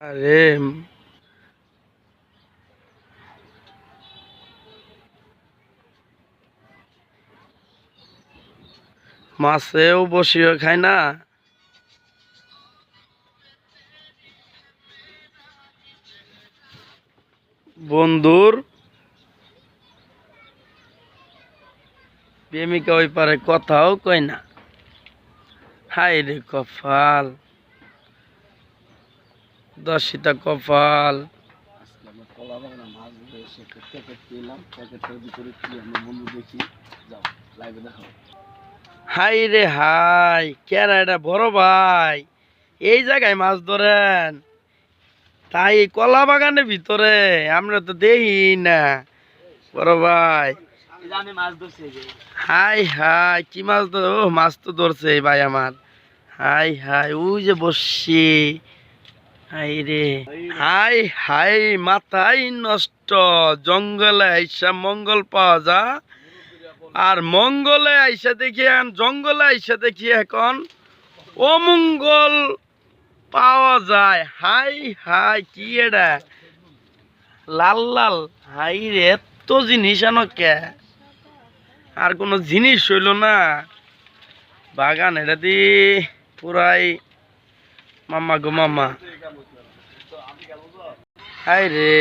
আরে মাছেও বসিয়ে খায় না। বন্ধুর প্রেমিকা ওই পারে কথাও কয় না। হায় রে কপাল, দশিতা কপাল। হাই রে হাই, কেরা এটা বড় ভাই এই জায়গায় মাছ ধরেন? তাই কলা বাগানের ভিতরে আমরা তো দেখি না বড় ভাই। হাই হাই, কি মাছ ধর, ও মাছ তো ধরছে এই ভাই আমার। হাই হাই, ওই যে বসছি। হাই রে হাই হাই, মাথায় নষ্ট। জঙ্গলে আইসা মঙ্গল পাওয়া যা, আর মঙ্গলে আইসা দেখি জঙ্গলে আইসা দেখি এখন অমঙ্গল পাওয়া যায়। হাই হাই, কি এটা লাল লাল। হাই রে, এত জিনিস আনো কে? আর কোনো জিনিস হইল না বাগান, এটা দি পুরাই মামা গো মামা। হাই রে।